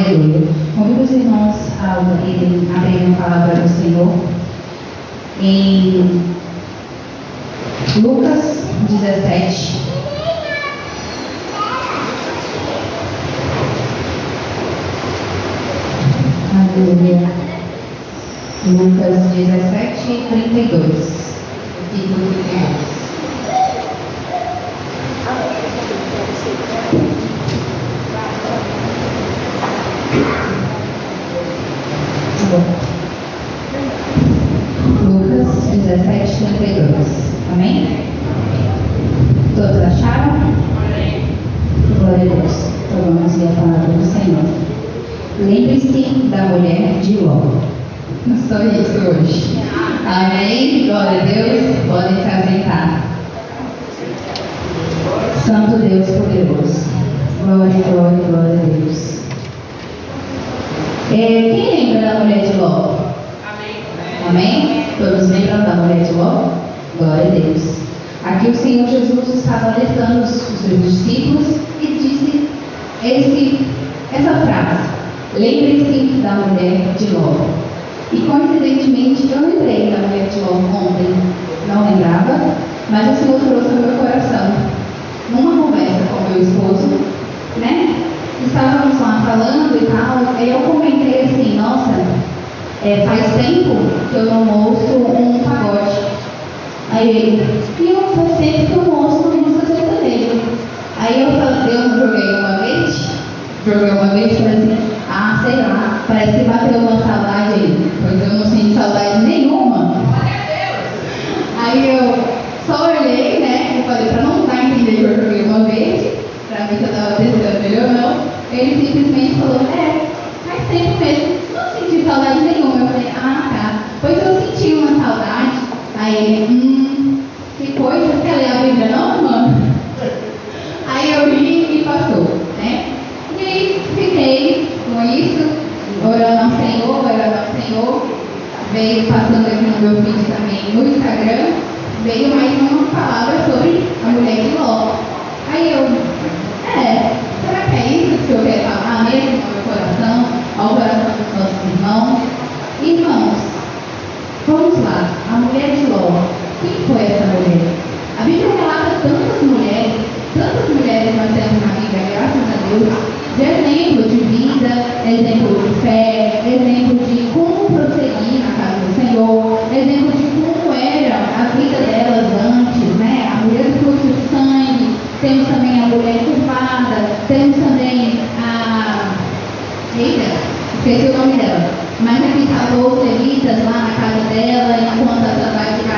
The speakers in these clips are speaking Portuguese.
Aleluia. Convido os irmãos a abrirem a palavra do Senhor em Lucas 17. Aleluia. Lucas 17, 32. Versículo 32. Lucas 17, 32. Amém? Todos acharam? Glória a Deus. Então vamos ler a palavra do Senhor. Lembre-se da mulher de Ló. Só isso hoje. Amém? Glória a Deus. Podem se assentar. Santo Deus poderoso. Glória, glória, glória a Deus. Quem lembra da mulher de Ló? Amém? Todos lembram da mulher de Ló? Glória a Deus. Aqui o Senhor Jesus estava alertando os seus discípulos e disse essa frase: lembre-se da mulher de Ló. E coincidentemente eu lembrei da mulher de Ló ontem. Não lembrava, mas o Senhor trouxe no meu coração. Numa conversa com meu esposo, né? Estávamos lá falando e tal, aí eu comentei assim: nossa, faz tempo que eu não ouço um pagode. Aí ele: e eu faz tempo que eu não ouço uma música sertaneja. Aí eu joguei uma vez e falei assim: ah, sei lá, parece que bateu uma saudade aí, pois eu não sinto saudade nenhuma. Aí eu só olhei, né, e falei, para não dar a entender que eu joguei uma vez, para ver se eu estava testando ele ou não. Ele simplesmente falou: faz tempo mesmo, não senti saudade nenhuma. Eu falei: ah, tá, pois eu senti uma saudade. Aí ele: que coisa, quer ler a Bíblia não, mano? Aí eu ri e passou, né? E aí fiquei com isso, orando ao Senhor. Veio passando aqui no meu vídeo também no Instagram, veio mais uma palavra sobre a mulher de Ló. Aí eu: será que é isso que eu quero falar mesmo no meu coração, ao coração dos nossos irmãos? Irmãos, vamos lá, a mulher de Ló. Quem foi essa mulher? A Bíblia relata tantas mulheres nós temos na Bíblia, graças a Deus, de exemplo de vida, exemplo de fé, exemplo de como prosseguir na casa do Senhor, exemplo de como era a vida delas antes, né? A mulher do fluxo de sangue, temos também a mulher curvada, temos também esqueci o nome dela, mas aqui salvou os levitas lá na casa dela, enquanto a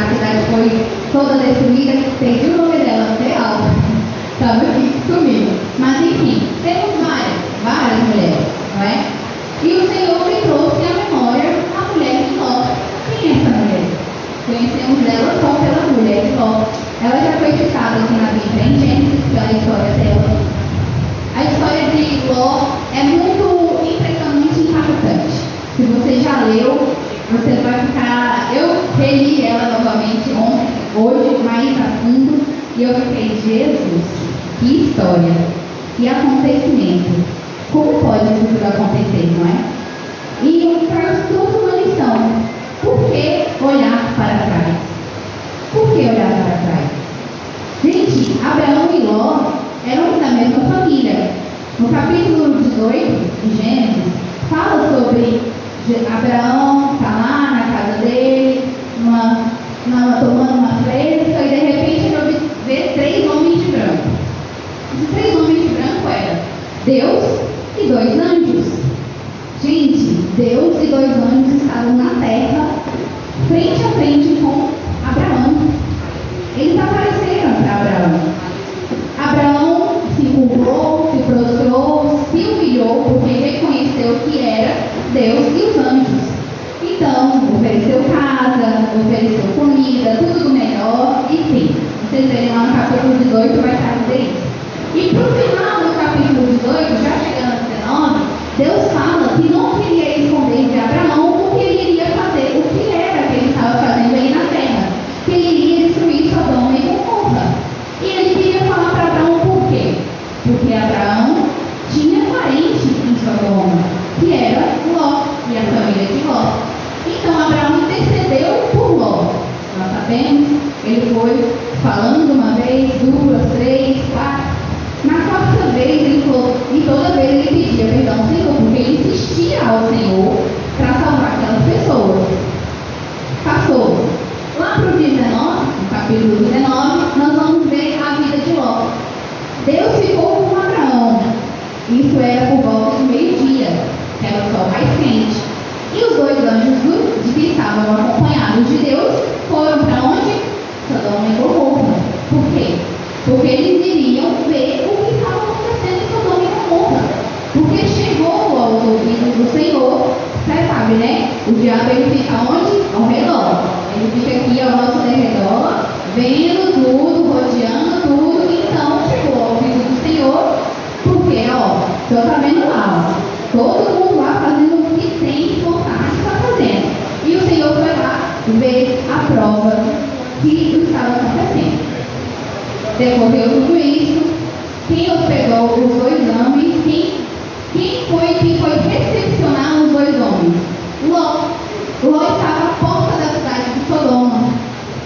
cidade foi toda destruída. Perdi o nome dela, real, estava aqui sumindo. Mas enfim, temos várias mulheres, não é? E o Senhor me trouxe à memória a mulher de Ló. Quem é essa mulher? Conhecemos ela só pela mulher de Ló. Ela já foi citada aqui na Bíblia, em Gênesis, pela história dela. A história de Ló é muito impressionante e impactante. Se você já leu, você vai ficar... Eu reli ela novamente hoje, mais a fundo, e eu fiquei: Jesus, que história, que acontecimento. Como pode isso tudo acontecer, não é? E eu trouxe uma lição. Por que olhar para trás? Por que olhar para trás? Gente, Abraão e Ló eram da mesma família. No capítulo 18 de Gênesis, fala sobre Abraão está lá na casa dele, tomando uma fresca, e de repente ele vê 3 homens de branco. Esses 3 homens de branco eram Deus e 2 anjos. Gente, Deus e 2 anjos estavam na terra, frente a frente com Abraão. Eles apareceram para Abraão. Abraão se curvou, se prostrou, se humilhou, porque reconheceu que era Deus e os anjos. Então, ofereceu casa, ofereceu comida, tudo do melhor, enfim. Vocês verem lá no capítulo 18 vai estar dizer isso. E para o final do capítulo 18, já chegando a 19, Deus fala que não queria esconder de Abraão o que ele iria fazer, o que era que ele estava fazendo aí na terra, que ele iria destruir Sodoma e Gomorra. E ele queria falar para Abraão por quê? Porque Abraão tinha parente em Sodoma. família de Ló. Então Abraão intercedeu por Ló. Nós sabemos, ele foi falando uma vez, duas, três, quatro. Na quarta vez ele falou, e toda vez ele pedia perdão ao Senhor, porque ele insistia ao Senhor para salvar aquelas pessoas. Passou. Lá para o 19, no capítulo 19, nós vamos ver a vida de Ló. Deus ficou com Abraão. Isso era por volta de meio-dia, que era o sol mais quente. E os dois anjos de que estavam acompanhados de Deus foram para onde? Sodoma e Gomorra. Por quê? Porque eles iriam ver o que estava acontecendo em Sodoma e Gomorra. Porque chegou aos ouvidos do Senhor, você sabe, né? O diabo ele fica onde? Ao redor. Ele fica aqui ao nosso redor, vendo tudo, rodeando tudo. Então chegou ao ouvido do Senhor, porque, ó, o Senhor está vendo lá, ó, todo mundo lá fazendo o que tem vontade de estar fazendo. E o Senhor foi lá ver a prova que estava acontecendo. Decorreu tudo isso. Quem hospedou os dois homens? Quem foi recepcionar os dois homens? Ló. Ló estava à porta da cidade de Sodoma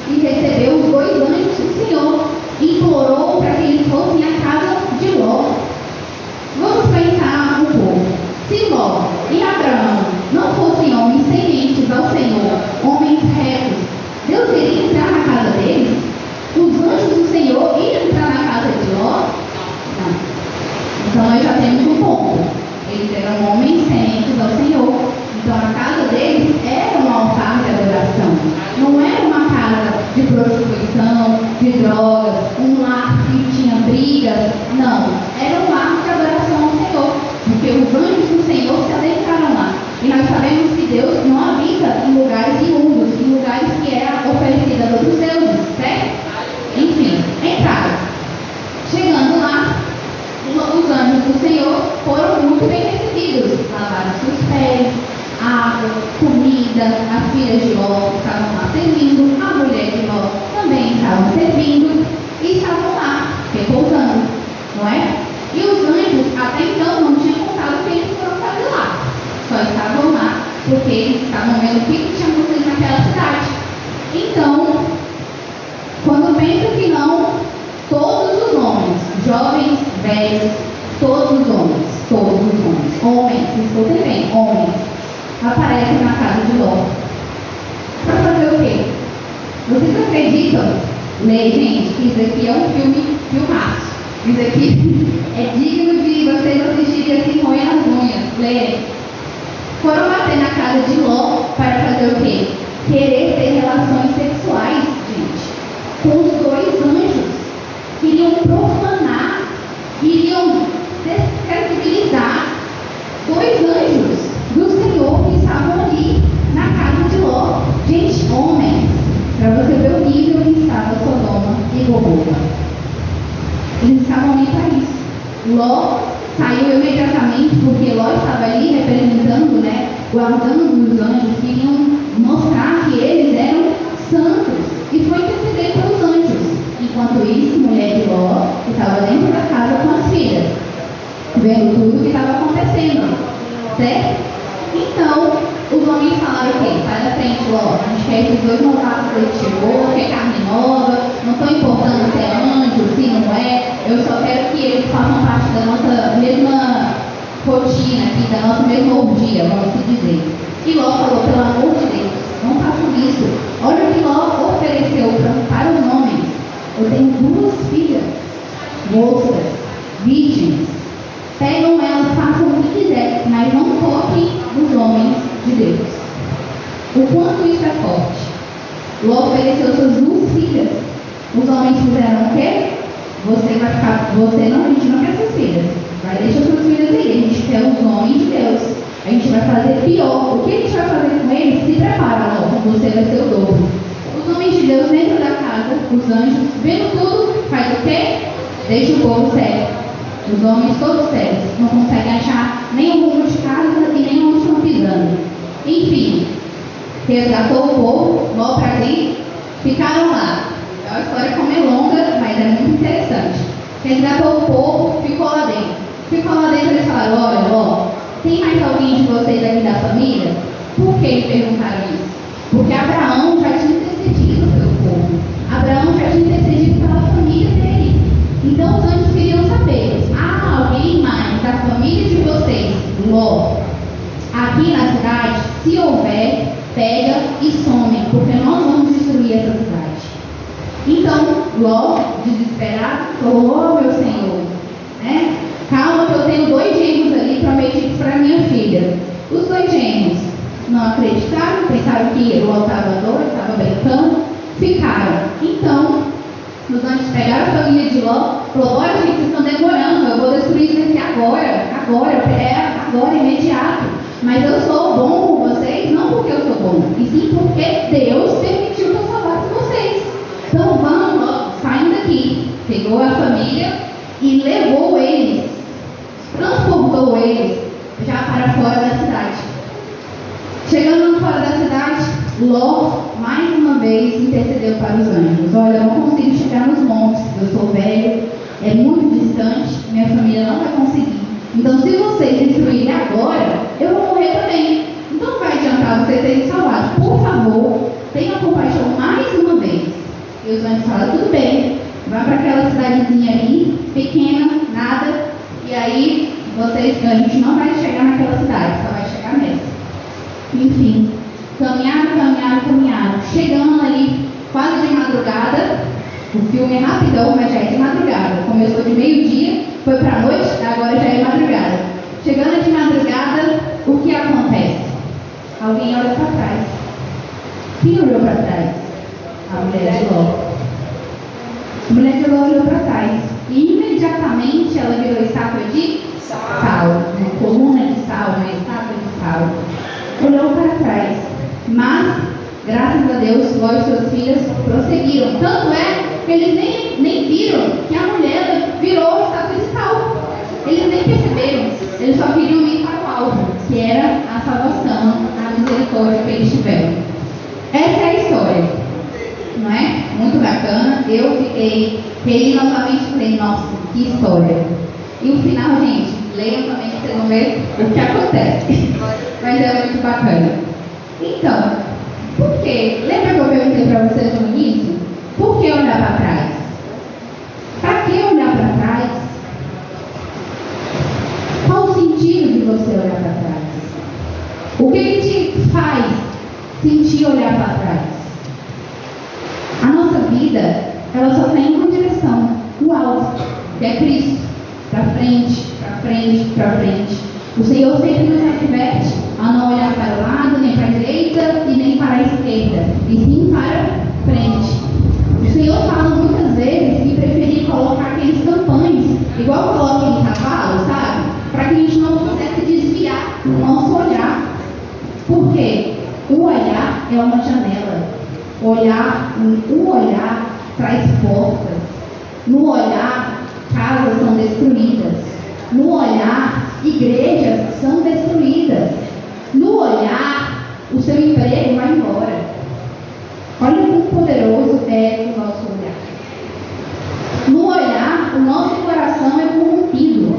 e recebeu os dois anjos do Senhor e implorou para que eles fossem à casa de Ló. Vamos pensar um pouco. Se Ló e Abraão não fossem homens sementes ao Senhor, homens retos, Deus iria entrar na casa deles? Os anjos do Senhor iriam entrar na casa de Ló? Não. Então nós já temos um ponto. Eles eram homens sementes ao Senhor. Então a casa deles era um altar de adoração. Não era uma casa de prostituição, de drogas, um lar que tinha brigas. Não. Era um lar de adoração ao Senhor. Porque os anjos do Senhor se adentraram lá. E nós sabemos que Deus não habita em lugares imundos, em lugares que é oferecido a outros deuses, certo? Enfim, entraram. Chegando lá, os anjos do Senhor foram muito bem recebidos. Lavaram seus pés, água, comida, as filhas de Ló estavam lá servindo, a mulher de Ló também estava servindo e estavam lá, repousando, não é? E os anjos até então não tinham contado o que eles foram fazer lá. Só estavam lá porque eles estavam vendo o que tinha acontecido naquela cidade. Então, quando penso que não, todos os homens, jovens, velhos, todos os homens, escutem bem, homens, aparecem na casa de Ló. Para fazer o quê? Vocês acreditam? Lê, gente, que isso aqui é um filmaço. Isso aqui é digno de vocês assistirem assim, roendo as unhas, lerem. Foram bater na casa de Ló para fazer o quê? Querer ter relações sexuais, gente, com os dois anjos. Queriam profanar, queriam descredibilizar dois anjos do Senhor que estavam ali na casa de Ló. Gente, homens, para você ver o nível que estava Sodoma e Gomorra. Eles estavam ali para isso. Ló saiu imediatamente porque Ló estava ali representando, né, guardando os anjos, queriam mostrar que eles eram santos e foi interceder pelos anjos. Enquanto isso, mulher de Ló estava dentro da casa com as filhas, vendo tudo o que estava acontecendo, certo? Então, os homens falaram o quê? Sai da frente, Ló, a gente quer esses dois novatos que chegou, quer carne nova, não estou importando se é anjo, se não é, eu só quero que eles façam parte da nossa mesma rotina aqui, da nossa mesma orgia, vamos dizer. E Ló falou, pelo amor de Deus, não façam isso. Olha o que Ló ofereceu para os homens. Eu tenho 2 filhas, moças, virgens. Pegam elas, façam o que quiser, mas não toquem nos homens de Deus. O quanto isso é forte. Ló ofereceu suas 2 filhas. Os homens fizeram o quê? Você vai ficar, a gente não quer suas filhas. Vai deixar suas filhas aí, a gente quer os homens de Deus. A gente vai fazer pior. O que a gente vai fazer com eles? Se prepara, Ló, você vai ser o dobro. Os homens de Deus dentro da casa, os anjos, vendo tudo, faz o quê? Deixa o povo sério. Os homens todos sérios, não conseguem achar nem o rumo de casa e nem onde estão pisando. Enfim, resgatou o povo, Ló para ali, ficaram lá. A história como é longa, mas é muito interessante. Resgatou o povo, ficou lá dentro. Ficou lá dentro e eles falaram, olha, Ló, tem mais alguém de vocês aqui da família? Por que perguntaram isso? Porque Abraão já tinha intercedido pelo povo. Abraão já tinha intercedido pela família dele. Então os anjos queriam saber: há alguém mais da família de vocês, Ló, aqui na cidade? Se houver, pega e some, porque nós vamos destruir essa cidade. Então Ló, desesperado, falou: oh, meu senhor, né? Calma que eu tenho 2 gêmeos ali prometidos para minha filha. Os 2 gêmeos não acreditaram, pensaram que Ló estava doido, estava brincando, ficaram. Então os anjos pegaram a família de Ló, falou: olha gente, vocês estão demorando, eu vou destruir isso aqui agora, imediato. Mas eu sou bom com vocês, não porque eu sou bom, e sim porque Deus permitiu que eu salvasse vocês. Então vamos logo, saindo daqui. Pegou a família e levou eles, transportou eles já para fora da cidade. Chegando fora da cidade, Ló, mais uma vez, intercedeu para os anjos: olha, eu não consigo chegar nos montes, eu sou velho, é muito distante, minha família não vai conseguir. Então, se vocês destruírem agora, eu vou morrer também. Então, não vai adiantar vocês serem salvados. Por favor, tenha compaixão mais uma vez. E os anjos falam: tudo bem, vai para aquela cidadezinha ali, pequena, nada, e aí a gente não vai chegar naquela cidade, só vai chegar nessa. Enfim, caminharam. Chegando ali, quase de madrugada. O filme é rapidão, mas já é de madrugada. Começou de meio-dia, foi para a noite, agora já é madrugada. Chegando de madrugada, o que acontece? Alguém olha para trás. Quem olhou para trás? A mulher de Ló. A mulher de Ló olhou para trás. E imediatamente ela virou estátua de sal. Uma coluna de sal, uma estátua de sal. Olhou para trás. Mas, graças a Deus, Ló e suas filhas prosseguiram. Tanto é que eles nem viram que a mulher virou estátua de sal. Eles nem perceberam. Eles só queriam ir para o alvo, que era a salvação, a misericórdia que eles tiveram. Essa é a história. Não é? Muito bacana. Eu fiquei novamente e falei: nossa, que história. E o final, gente, leiam também que vocês vão ver o que acontece. Mas é muito bacana. Então, por quê? Lembra que eu perguntei para vocês no início? Por que olhar para trás? Para que olhar para trás? Qual o sentido de você olhar para trás? O que te faz sentir olhar para trás? A nossa vida, ela só tem uma direção, o alvo, que é Cristo. Para frente, para frente, para frente. O Senhor sempre nos adverte a não olhar para o lado, nem para a direita e nem para a esquerda, e sim para frente. O Senhor fala muitas vezes que preferia colocar aqueles tampões, igual coloca em cavalo, sabe? Para que a gente não pudesse desviar o nosso olhar. Por quê? O olhar é uma janela. O olhar traz portas. No olhar, casas são destruídas. No olhar, igrejas são destruídas. No olhar, o seu emprego vai embora. Olha como poderoso é o nosso olhar. No olhar, o nosso coração é corrompido.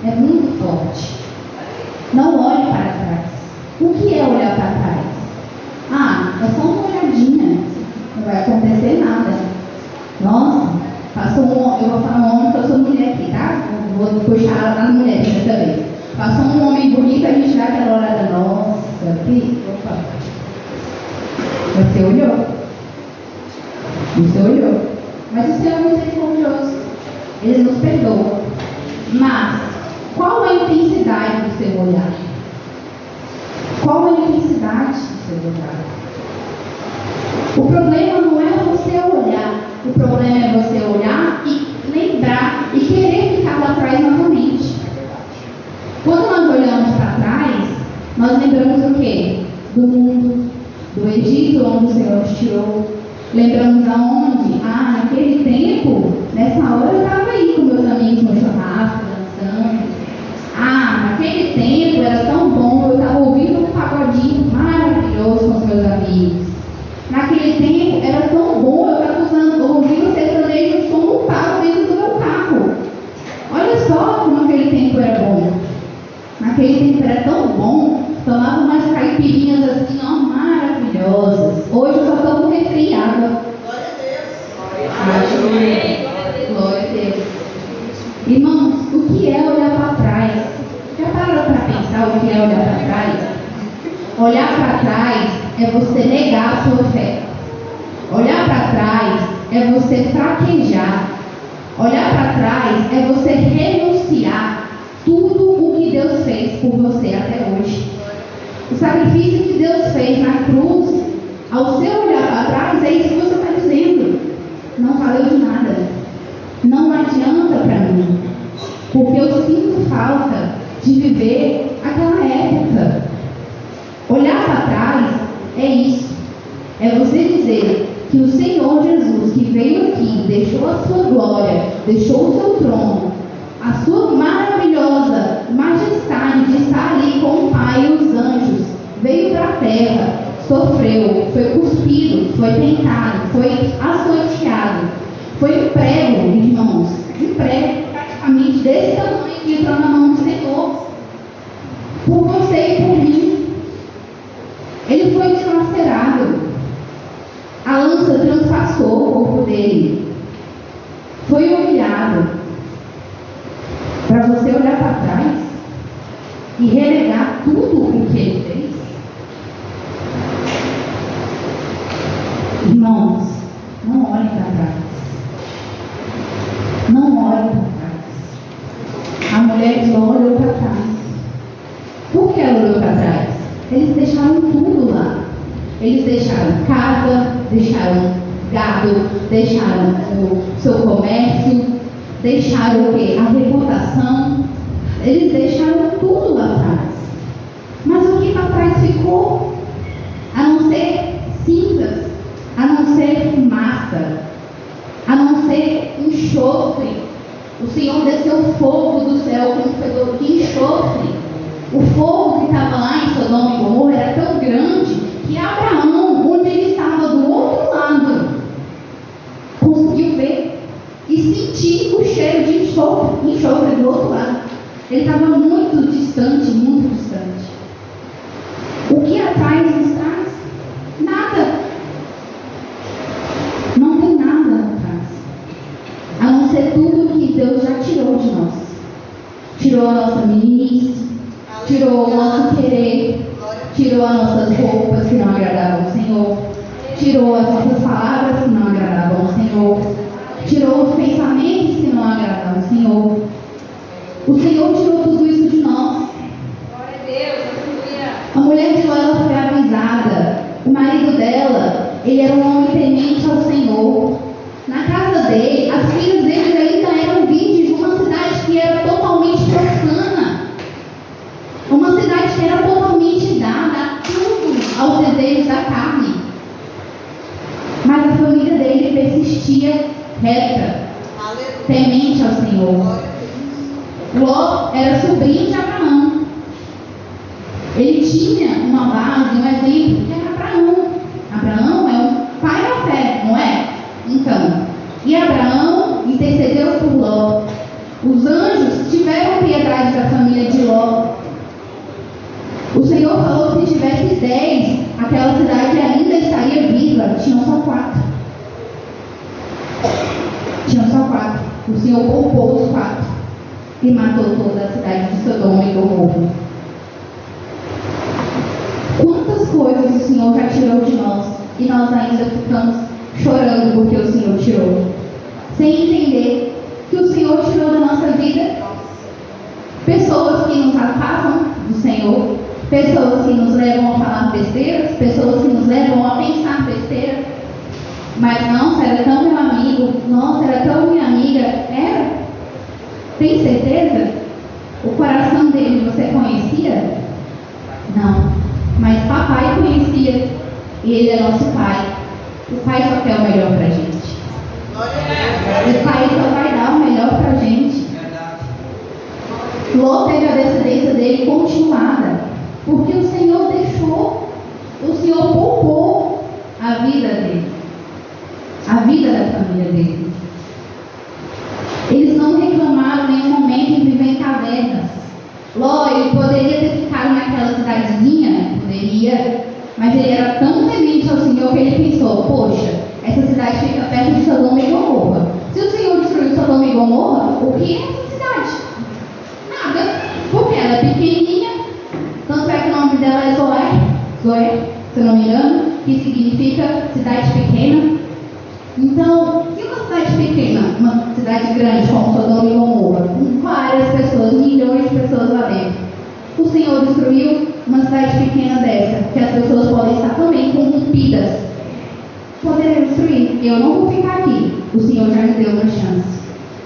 É muito forte. Não olhe para trás. O que é olhar para trás? É só uma olhadinha. Não vai acontecer nada. Nossa, passou um homem. Eu vou falar um homem porque eu sou mulher aqui, tá? Vou puxar as mulheres dessa vez. Passou um homem bonito, a gente dá aquela olhada. Nossa, opa. Você olhou. Mas o Senhor é misericordioso. Ele nos perdoa. Mas, qual a intensidade do seu olhar? Qual a intensidade do seu olhar? O problema não é você olhar. O problema é você olhar e lembrar e querer ficar lá atrás novamente. Quando nós olhamos para trás, nós lembramos o quê? Do mundo, do Egito, onde o Senhor nos tirou. Lembramos aonde? Naquele tempo, nessa hora eu estava aí com meus amigos no churrasco, dançando. Naquele tempo era tão bom, eu estava ouvindo um pagodinho maravilhoso com os meus amigos. Naquele tempo era tão bom, eu estava ouvindo o sertanejo, o som do carro dentro do meu carro. Olha só como aquele tempo era bom. Naquele tempo era tão bom, tomava umas caipirinhas caipirinhas assim, ó, maravilhosas. Hoje eu só tomo refri e água. Glória a Deus. Irmãos, o que é olhar para trás? Já parou para pensar o que é olhar para trás? Olhar para trás é você negar a sua fé. Olhar para trás é você fraquejar. Olhar para trás é você renunciar tudo o que Deus fez por você até hoje. O sacrifício que Deus fez na cruz, ao seu olhar para trás, é isso que você está dizendo. Não valeu de nada. Não adianta para mim. Porque eu sinto falta de viver aquela época. Olhar para trás é isso. É você dizer que o Senhor Jesus, que veio aqui, deixou a sua glória, deixou o seu trono, a sua maravilhosa majestade de estar ali com o Pai e os anjos, veio para a terra, sofreu, foi cuspido, foi tentado, foi açoiteado, foi um prego, irmãos, um prego praticamente desse tamanho que entrou na mão do Senhor, por você e por mim. Ele foi dilacerado, a lança transpassou o corpo dele, foi humilhado, para você olhar para trás e relegar tudo o que ele fez. Irmãos, não olhem para trás. Não olhem para trás. A mulher de Ló olhou para trás. Por que ela olhou para trás? Eles deixaram tudo lá. Eles deixaram casa, deixaram gado, deixaram o seu comércio, deixaram o quê? A reputação. Eles deixaram tudo lá atrás. Mas o que para trás ficou? A não ser cinzas, a não ser fumaça, a não ser enxofre. O Senhor desceu fogo do céu com um fedor de enxofre. O fogo que estava lá em Sodoma e Gomorra era tão grande que Abraão, onde ele estava do outro lado, conseguiu ver e sentir o cheiro de enxofre do outro lado. Ele estava muito distante, muito distante. O que atrás nos traz? Nada. Não tem nada atrás. A não ser tudo que Deus já tirou de nós. Tirou a nossa meninice, tirou o nosso querer, tirou as nossas roupas que não agradavam ao Senhor, tirou as nossas palavras que não agradavam ao Senhor, tirou os pensamentos que não agradavam ao Senhor. O Senhor tirou tudo isso de nós. Glória a Deus, aleluia. A mulher de Ló, ela foi avisada. O marido dela, ele era um homem temente ao Senhor. Na casa dele, as filhas dele ainda eram virgens de uma cidade que era totalmente profana. Uma cidade que era totalmente dada a tudo aos desejos da carne. Mas a família dele persistia reta, temente ao Senhor. Ló era sobrinho de Abraão. Ele tinha uma base, um exemplo, que era Abraão. Abraão é um pai da fé, não é? Então, e Abraão intercedeu por Ló. Os anjos tiveram piedade da família de Ló. O Senhor falou que se tivesse 10, aquela cidade ainda estaria viva. Tinham só 4. Tinham só 4. O Senhor poupou os 4 e matou toda a cidade de Sodoma e Gomorra. Quantas coisas o Senhor já tirou de nós e nós ainda ficamos chorando porque o Senhor tirou, sem entender que o Senhor tirou da nossa vida pessoas que nos afastam do Senhor, pessoas que nos levam a falar besteiras, pessoas que nos levam a pensar besteira. Mas nossa, era tão meu amigo, nossa, era tão minha amiga. Era? Tem certeza? O coração dele você conhecia? Não. Mas papai conhecia. E ele é nosso pai. O pai só quer o melhor pra gente. O pai só vai dar o melhor pra gente. Ló teve a descendência dele continuada. Porque o Senhor deixou. O Senhor poupou a vida dele. A vida da família dele. Eles não reclamaram em nenhum momento em viver em cavernas. Ló, ele poderia ter ficado naquela cidadezinha, poderia. Mas ele era tão temente ao Senhor que ele pensou: poxa, essa cidade fica perto de Sodoma e Gomorra. Se o Senhor destruiu Sodoma e Gomorra, o que é essa cidade? Nada, porque ela é pequenininha. Tanto é que o nome dela é Zoé, se eu não me engano, que significa cidade pequena. Então, se uma cidade pequena, uma cidade grande como Sodoma e Gomorra, com várias pessoas, milhões de pessoas lá dentro, o Senhor destruiu uma cidade pequena dessa, que as pessoas podem estar também corrompidas, poderia destruir. Eu não vou ficar aqui. O Senhor já me deu uma chance.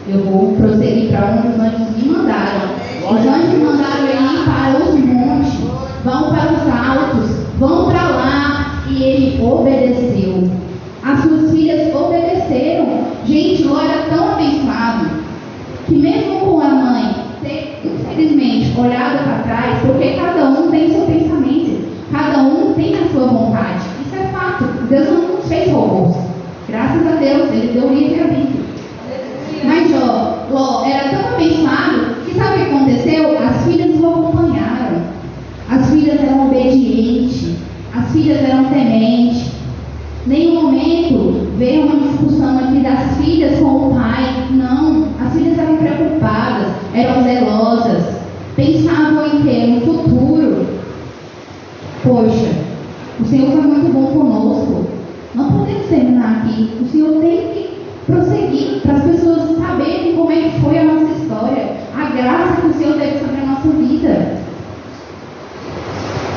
Eu vou prosseguir para onde os anjos me mandaram. Os anjos me mandaram ir para os montes, vão para os altos, vão para lá. E ele obedeceu. As suas filhas obedeceram. Gente, Ló era tão abençoado que mesmo com a mãe ter, infelizmente, olhado para trás, porque cada um tem seu pensamento, cada um tem a sua vontade. Isso é fato. Deus não nos fez robôs. Graças a Deus, ele deu livre-arbítrio. Mas Ló era tão abençoado que sabe o que aconteceu? As filhas o acompanharam. As filhas eram obedientes. As filhas eram tementes. Nenhum momento veio uma discussão aqui das filhas com o pai. Não, as filhas eram preocupadas, eram zelosas, pensavam em ter no futuro. Poxa, o Senhor foi muito bom conosco. Não podemos terminar aqui. O Senhor tem que prosseguir para as pessoas saberem como é que foi a nossa história, a graça que o Senhor teve sobre a nossa vida.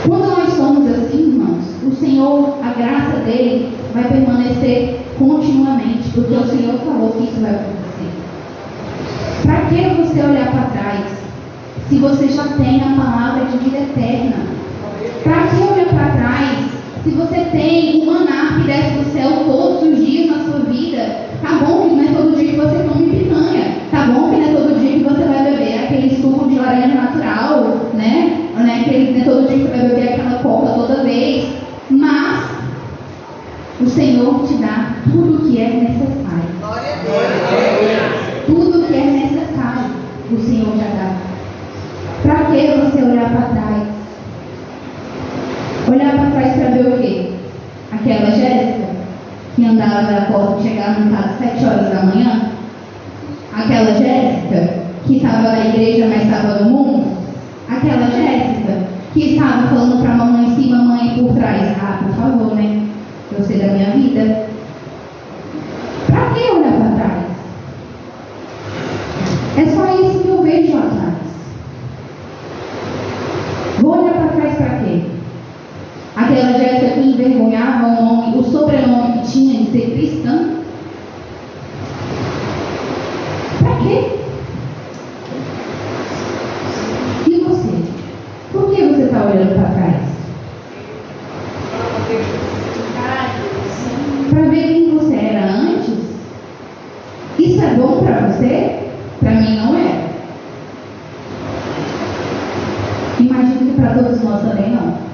Quando nós somos assim, irmãos, o Senhor, a graça dele vai permanecer continuamente, porque o Senhor falou que isso vai acontecer. Para que você olhar para trás, se você já tem a palavra de vida eterna? Para que olhar para trás, se você tem o maná que desce do céu todos os dias na sua vida? Tá bom que não é todo dia que você come picanha, tá bom que não é todo dia que você vai beber aquele suco de laranja natural, né? Não é todo dia que você vai beber aquela coca toda vez, mas o Senhor te dá tudo o que é necessário. Tudo o que é necessário, o Senhor já dá. Para que você olhar para trás? Olhar para trás para ver o quê? Aquela Jéssica que andava da porta, chegava em casa às 7 horas da manhã? Aquela Jéssica que estava na igreja, mas estava no mundo? Aquela Jéssica que estava falando para a mamãe em cima, mãe por trás? Ah, por favor, né? Eu sei da minha vida. Para que olhar para trás? É só isso que eu vejo atrás. Vou olhar para trás para quê? Aquela Jéssica que envergonhava o nome, o sobrenome que tinha de ser cristã? Para quê? E você? Por que você está olhando para trás? Para ver quem você era antes? Isso é bom para você? Para mim não é. Imagino que para todos nós também não.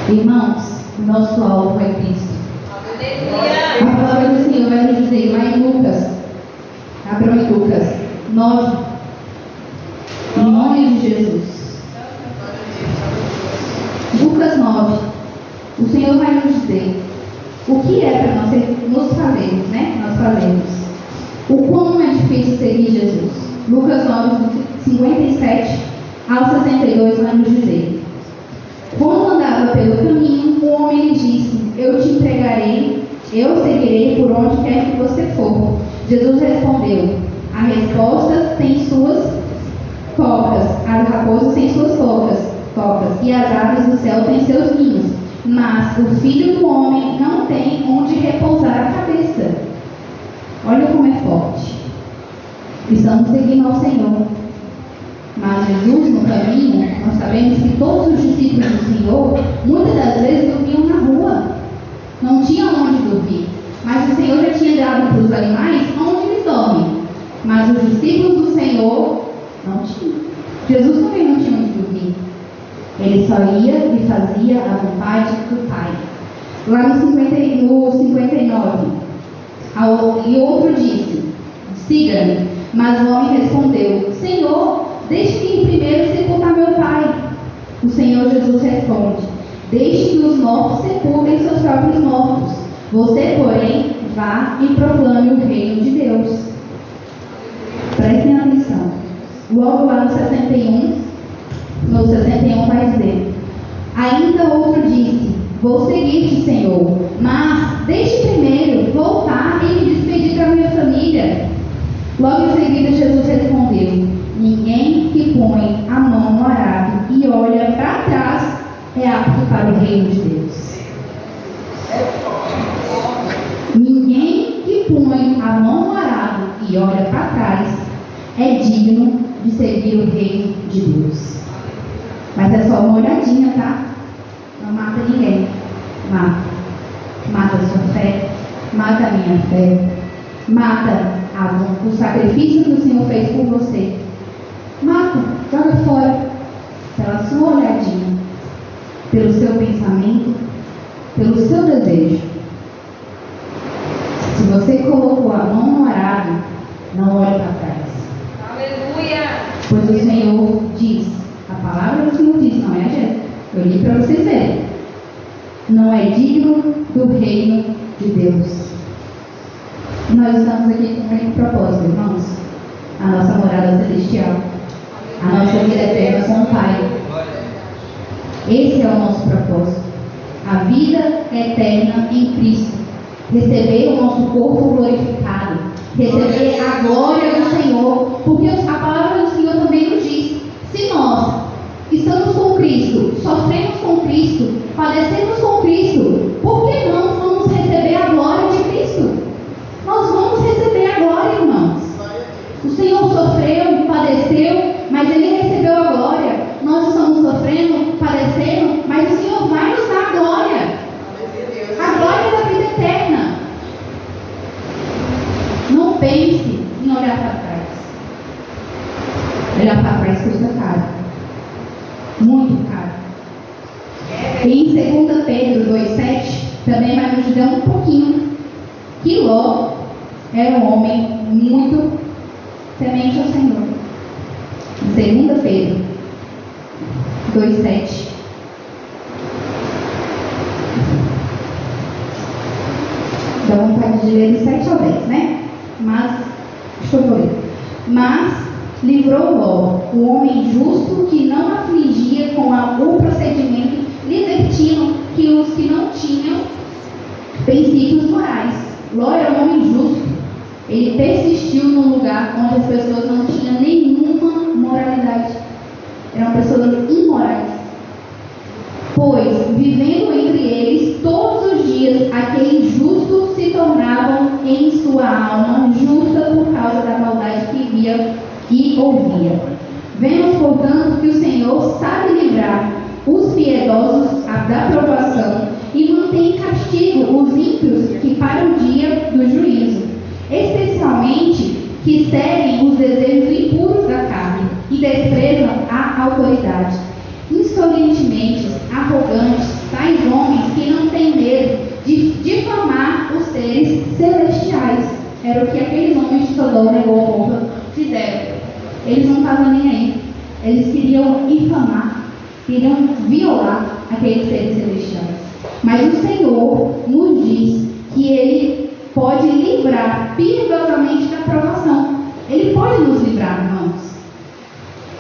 Irmãos, o nosso alvo é Cristo. A palavra do Senhor vai nos dizer lá em Lucas, abram em Lucas 9, em nome de Jesus. Lucas 9, o Senhor vai nos dizer o que é para nós nos fazermos, né? Nós fazemos. O quão é difícil seguir Jesus. Lucas 9, 57 ao 62 vai nos dizer: quando andava pelo caminho, o homem lhe disse: eu te entregarei, eu seguirei por onde quer que você for. Jesus respondeu: a resposta tem suas tocas, as raposas têm suas tocas, e as aves do céu têm seus ninhos, mas o filho do homem não tem onde repousar a cabeça. Olha como é forte. Estamos seguindo ao Senhor. Mas Jesus, no caminho, nós sabemos que todos os discípulos do Senhor, muitas das vezes, dormiam na rua. Não tinham onde dormir. Mas o Senhor já tinha dado para os animais onde eles dormem. Mas os discípulos do Senhor não tinham. Jesus também não tinha onde dormir. Ele só ia e fazia a vontade do Pai. Lá no 59, e outro disse: siga-me. Mas o homem respondeu: Senhor, deixe-me ir primeiro sepultar meu pai. O Senhor Senhor Jesus responde: deixe que os mortos sepultem seus próprios mortos. Você, porém, vá e proclame o reino de Deus. Prestem atenção. Logo lá no 61 vai dizer: ainda outro disse: vou seguir-te, Senhor, mas deixe primeiro voltar e me despedir da minha família. Logo em seguida Jesus respondeu: ninguém que põe a mão no arado e olha para trás é apto para o reino de Deus. Ninguém que põe a mão no arado e olha para trás é digno de servir o reino de Deus. Mas é só uma olhadinha, tá? Não mata ninguém. Mata a sua fé, mata a minha fé, mata o sacrifício que o Senhor fez por você. Mata, joga fora, pela sua olhadinha, pelo seu pensamento, pelo seu desejo. Se você colocou a mão no arado, não olhe para trás. Aleluia! Pois o Senhor diz, a palavra do Senhor diz, não é a Jéssica. Eu li para vocês verem. Não é digno do reino de Deus. Nós estamos aqui com o mesmo propósito, irmãos. A nossa morada celestial. A nossa vida eterna com o Pai. Esse é o nosso propósito. A vida eterna em Cristo. Receber o nosso corpo glorificado. Receber a glória do Senhor. Porque a palavra do Senhor também nos diz: se nós estamos com Cristo, sofremos com Cristo, padecemos com Cristo, por que não vamos receber a glória de Cristo? Nós vamos receber a glória, irmãos. O Senhor sofreu, padeceu, mas Ele recebeu a glória. Nós estamos sofrendo, padecendo, mas o Senhor vai nos dar a glória. A glória da vida eterna. Não pense em olhar para trás. Olhar para trás custa caro. Muito caro. E em 2 Pedro 2,7 também vai nos dar um pouquinho que Ló era um homem muito temente ao Senhor. Em 2 Pedro 2,7. Dá vontade de ler do 7 ao 10, né? Mas, deixa eu ler. Mas livrou Ló, o homem justo que não afligia com o procedimento libertino que os que não tinham princípios morais. Ló era um homem justo. Ele persistiu num lugar onde as pessoas não tinham nenhuma moralidade. Eram pessoas imorais. Pois, vivendo entre eles, todos os dias, aqueles justos se tornavam em sua alma justa por causa da maldade que via e ouvia. Vemos, portanto, que o Senhor sabe livrar os piedosos da provação e mantém em castigo os ímpios que para o dia do juízo, especialmente que seguem os desejos impuros da carne e desprezam a autoridade. Insolentemente arrogantes, tais homens que não têm medo de difamar os seres celestiais. Era o que aqueles homens de Sodoma e Gomorra fizeram. Eles não estavam nem aí. Eles queriam infamar, queriam violar aqueles seres celestiais. Mas o Senhor nos diz que Ele pode livrar piedosamente da provação. Ele pode nos livrar, irmãos.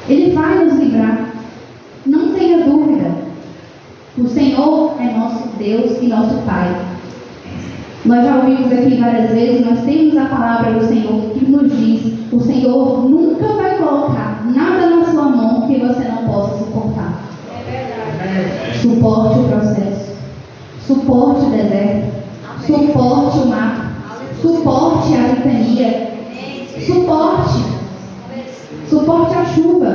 Ele vai nos livrar. Não tenha dúvida. O Senhor é nosso Deus e nosso Pai. Nós já ouvimos aqui várias vezes, nós temos a palavra do Senhor que nos diz: o Senhor nunca vai colocar nada na sua mão que você não possa suportar. É verdade. Suporte o processo, suporte o deserto, suporte o mar, suporte a litania, suporte a chuva.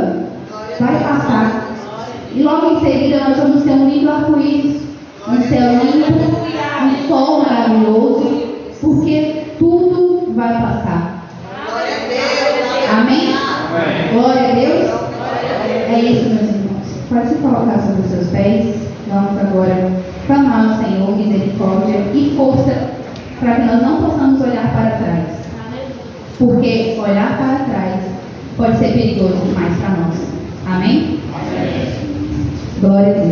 Vai passar. E logo em seguida nós vamos ter um lindo arco-íris, um céu limpo, um sol maravilhoso, porque tudo vai passar. Amém? Glória a Deus. É isso, meus irmãos. Pode se colocar sobre os seus pés. Vamos agora clamar ao Senhor misericórdia e força para que nós não possamos olhar para trás. Porque olhar para trás pode ser perigoso demais para nós. Amém? Glória a Deus.